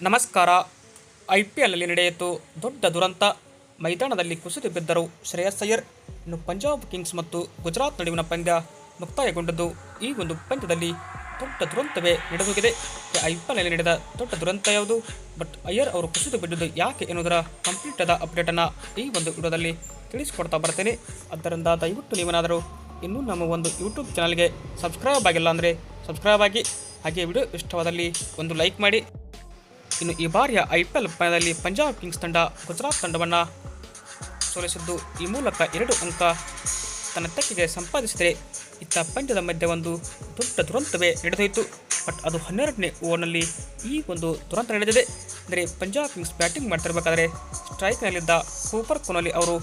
ನಮಸ್ಕಾರ. ಐಪಿಎಲ್ನಲ್ಲಿ ನಡೆಯಿತು ದೊಡ್ಡ ದುರಂತ. ಮೈದಾನದಲ್ಲಿ ಕುಸಿದು ಬಿದ್ದರು ಶ್ರೇಯಸ್ ಅಯ್ಯರ್. ಇನ್ನು ಪಂಜಾಬ್ ಕಿಂಗ್ಸ್ ಮತ್ತು ಗುಜರಾತ್ ನಡುವಿನ ಪಂದ್ಯ ಮುಕ್ತಾಯಗೊಂಡದ್ದು. ಈ ಒಂದು ಪಂದ್ಯದಲ್ಲಿ ದೊಡ್ಡ ದುರಂತವೇ ನಡೆದೋಗಿದೆ. ಐಪಿಎಲ್ನಲ್ಲಿ ನಡೆದ ದೊಡ್ಡ ದುರಂತ ಯಾವುದು, ಬಟ್ ಅಯ್ಯರ್ ಅವರು ಕುಸಿದು ಬಿದ್ದುದು ಯಾಕೆ ಎನ್ನುವುದರ ಕಂಪ್ಲೀಟ್ ಆದ ಅಪ್ಡೇಟನ್ನು ಈ ಒಂದು ವಿಡಿಯೋದಲ್ಲಿ ತಿಳಿಸಿಕೊಡ್ತಾ ಬರ್ತೇನೆ. ಆದ್ದರಿಂದ ದಯವಿಟ್ಟು ನೀವೇನಾದರೂ ಇನ್ನೂ ನಮ್ಮ ಒಂದು ಯೂಟ್ಯೂಬ್ ಚಾನಲ್ಗೆ ಸಬ್ಸ್ಕ್ರೈಬ್ ಆಗಿಲ್ಲ ಅಂದರೆ ಸಬ್ಸ್ಕ್ರೈಬ್ ಆಗಿ, ಹಾಗೆ ವಿಡಿಯೋ ಇಷ್ಟವಾದಲ್ಲಿ ಒಂದು ಲೈಕ್ ಮಾಡಿ. ಇನ್ನು ಈ ಬಾರಿಯ ಐಪಿಎಲ್ ಪಂದ್ಯದಲ್ಲಿ ಪಂಜಾಬ್ ಕಿಂಗ್ಸ್ ತಂಡ ಗುಜರಾತ್ ತಂಡವನ್ನು ಸೋಲಿಸಿದ್ದು. ಈ ಮೂಲಕ 2 ಅಂಕ ತನ್ನ ತೆಕ್ಕೆಗೆ ಸಂಪಾದಿಸಿದರೆ, ಇತ್ತ ಪಂದ್ಯದ ಮಧ್ಯೆ ಒಂದು ದೊಡ್ಡ ದುರಂತವೇ ನಡೆದೋಯಿತು. ಬಟ್ ಅದು 12ನೇ ಓವರ್ನಲ್ಲಿ ಈ ಒಂದು ದುರಂತ ನಡೆದಿದೆ. ಅಂದರೆ ಪಂಜಾಬ್ ಕಿಂಗ್ಸ್ ಬ್ಯಾಟಿಂಗ್ ಮಾಡ್ತಿರ್ಬೇಕಾದ್ರೆ ಸ್ಟ್ರೈಕ್ನಲ್ಲಿದ್ದ ಕೂಪರ್ ಕೊಹ್ಲಿ ಅವರು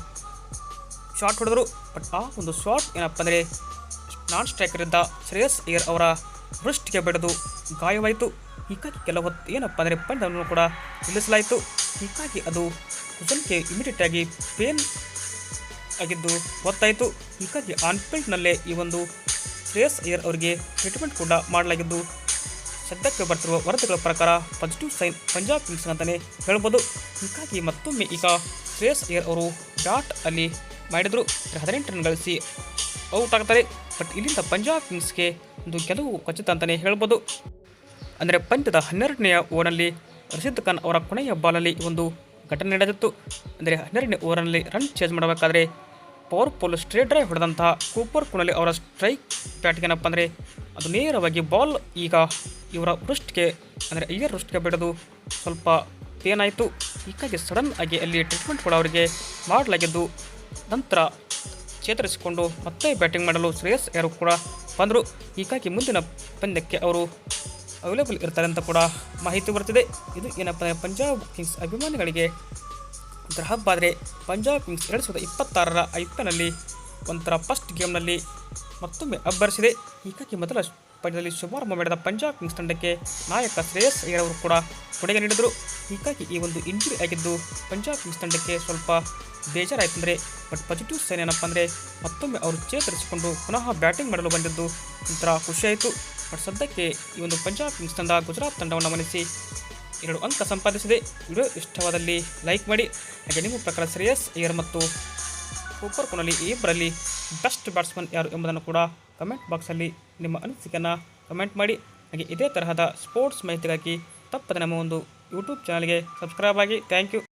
ಶಾಟ್ ಹೊಡೆದರು. ಬಟ್ ಆ ಒಂದು ಶಾಟ್ ಏನಪ್ಪ ಅಂದರೆ ನಾನ್ ಸ್ಟ್ರೈಕರ್ ಇದ್ದ ಶ್ರೇಯಸ್ ಅಯ್ಯರ್ ಅವರ ವೃಷ್ಟಿಗೆ ಬಡಿದು ಗಾಯವಾಯಿತು. ಹೀಗಾಗಿ ಕೆಲವು ಹೊತ್ತು ಏನಪ್ಪ ಅಂದರೆ ಪಂದ್ಯವನ್ನು ಕೂಡ ನಿಲ್ಲಿಸಲಾಯಿತು. ಹೀಗಾಗಿ ಅದು ಕುಸಲ್ಗೆ ಇಮಿಡಿಯೇಟ್ ಆಗಿ ಪೇನ್ ಆಗಿದ್ದು ಗೊತ್ತಾಯಿತು. ಹೀಗಾಗಿ ಆನ್ಫೀಲ್ಡ್ನಲ್ಲೇ ಈ ಒಂದು ಶ್ರೇಯಸ್ ಅಯ್ಯರ್ ಅವರಿಗೆ ಟ್ರೀಟ್ಮೆಂಟ್ ಕೂಡ ಮಾಡಲಾಗಿದ್ದು, ಸದ್ಯಕ್ಕೆ ಬರ್ತಿರುವ ವರದಿಗಳ ಪ್ರಕಾರ ಪಾಸಿಟಿವ್ ಸೈನ್ ಪಂಜಾಬ್ ಕಿಂಗ್ಸ್ ಅಂತಲೇ ಹೇಳ್ಬೋದು. ಹೀಗಾಗಿ ಮತ್ತೊಮ್ಮೆ ಈಗ ಶ್ರೇಯಸ್ ಅಯ್ಯರ್ ಅವರು ಬ್ಯಾಟ್ ಅಲ್ಲಿ ಮಾಡಿದರು, 18 ರನ್ ಗಳಿಸಿ ಔಟ್ ಆಗ್ತಾರೆ. ಬಟ್ ಇಲ್ಲಿಂದ ಪಂಜಾಬ್ ಕಿಂಗ್ಸ್ಗೆ ಒಂದು ಗೆಲುವು ಖಚಿತ ಅಂತಲೇ ಹೇಳ್ಬೋದು. ಅಂದರೆ ಪಂದ್ಯದ 12ನೇ ಓವರ್ನಲ್ಲಿ ರಶೀದ್ ಖಾನ್ ಅವರ ಕೊನೆಯ ಬಾಲಲ್ಲಿ ಒಂದು ಘಟನೆ ನಡೆದಿತ್ತು. ಅಂದರೆ 12ನೇ ಓವರ್ನಲ್ಲಿ ರನ್ ಚೇಂಜ್ ಮಾಡಬೇಕಾದ್ರೆ ಪವರ್ಫುಲ್ ಸ್ಟ್ರೇಟ್ ಡ್ರೈವ್ ಹೊಡೆದಂತಹ ಕೂಪರ್ ಕೊಹ್ಲಿ ಅವರ ಸ್ಟ್ರೈಕ್ ಬ್ಯಾಟ್ಗೆ ಏನಪ್ಪ ಅಂದರೆ ಅದು ನೇರವಾಗಿ ಬಾಲ್ ಈಗ ಇವರ ವೃಷ್ಟಿಗೆ ಅಂದರೆ ಅಯ್ಯರ್ ವೃಷ್ಟಿಗೆ ಬಿಡೋದು ಸ್ವಲ್ಪ ಪೇನ್ ಆಯಿತು. ಹೀಗಾಗಿ ಸಡನ್ ಆಗಿ ಅಲ್ಲಿ ಟ್ರೀಟ್ಮೆಂಟ್ ಕೂಡ ಅವರಿಗೆ ಮಾಡಲಾಗಿದ್ದು, ನಂತರ ಚೇತರಿಸಿಕೊಂಡು ಮತ್ತೆ ಬ್ಯಾಟಿಂಗ್ ಮಾಡಲು ಶ್ರೇಯಸ್ ಅಯ್ಯರ್ ಕೂಡ ಬಂದರು. ಹೀಗಾಗಿ ಮುಂದಿನ ಪಂದ್ಯಕ್ಕೆ ಅವರು ಅವೈಲೇಬಲ್ ಇರ್ತಾರೆ ಅಂತ ಕೂಡ ಮಾಹಿತಿ ಬರ್ತಿದೆ. ಇದು ಏನಪ್ಪ ಅಂದರೆ ಪಂಜಾಬ್ ಕಿಂಗ್ಸ್ ಅಭಿಮಾನಿಗಳಿಗೆ ಒಂಥರ ಹಬ್ಬ. ಆದರೆ ಪಂಜಾಬ್ ಕಿಂಗ್ಸ್ 2026ರ ಐಪಿಎಲ್ನಲ್ಲಿ ಒಂಥರ ಫಸ್ಟ್ ಗೇಮ್ನಲ್ಲಿ ಮತ್ತೊಮ್ಮೆ ಅಬ್ಬರಿಸಿದೆ. ಹೀಗಾಗಿ ಮೊದಲ ಪಂದ್ಯದಲ್ಲಿ ಶುಭಾರಂಭ ಮಾಡಿದ ಪಂಜಾಬ್ ಕಿಂಗ್ಸ್ ತಂಡಕ್ಕೆ ನಾಯಕ ಶ್ರೇಯಸ್ ಅಯ್ಯರ್ ಅವರು ಕೂಡ ಕೊಡುಗೆ ನೀಡಿದರು. ಹೀಗಾಗಿ ಈ ಒಂದು ಇಂಜುರಿ ಆಗಿದ್ದು ಪಂಜಾಬ್ ಕಿಂಗ್ಸ್ ತಂಡಕ್ಕೆ ಸ್ವಲ್ಪ ಬೇಜಾರಾಯಿತು. ಅಂದರೆ ಬಟ್ ಪಾಸಿಟಿವ್ ಸೈನ್ ಏನಪ್ಪ ಅಂದರೆ ಮತ್ತೊಮ್ಮೆ ಅವರು ಚೇತರಿಸಿಕೊಂಡು ಪುನಃ ಬ್ಯಾಟಿಂಗ್ ಮಾಡಲು ಬಂದಿದ್ದು ಒಂಥರ ಖುಷಿಯಾಯಿತು. ಬಟ್ ಸದ್ಯಕ್ಕೆ ಈ ಒಂದು ಪಂಜಾಬ್ ಕಿಂಗ್ಸ್ ತಂಡ ಗುಜರಾತ್ ತಂಡವನ್ನು ಮಣಿಸಿ 2 ಅಂಕ ಸಂಪಾದಿಸಿದೆ. ವಿಡಿಯೋ ಇಷ್ಟವಾದಲ್ಲಿ ಲೈಕ್ ಮಾಡಿ. ಹಾಗೆ ನಿಮ್ಮ ಪ್ರಕಾರ ಶ್ರೇಯಸ್ ಅಯ್ಯರ್ ಮತ್ತು ಕೂಪರ್ ಕೊಹ್ಲಿ ಈ ಇಬ್ಬರಲ್ಲಿ ಬೆಸ್ಟ್ ಬ್ಯಾಟ್ಸ್ಮನ್ ಯಾರು ಎಂಬುದನ್ನು ಕೂಡ ಕಮೆಂಟ್ ಬಾಕ್ಸಲ್ಲಿ ನಿಮ್ಮ ಅನಿಸಿಕೆಯನ್ನು ಕಮೆಂಟ್ ಮಾಡಿ. ಹಾಗೆ ಇದೇ ತರಹದ ಸ್ಪೋರ್ಟ್ಸ್ ಮಾಹಿತಿಗಾಗಿ ತಪ್ಪದೆ ನಮ್ಮ ಒಂದು ಯೂಟ್ಯೂಬ್ ಚಾನಲ್ಗೆ ಸಬ್ಸ್ಕ್ರೈಬ್ ಆಗಿ. Thank you.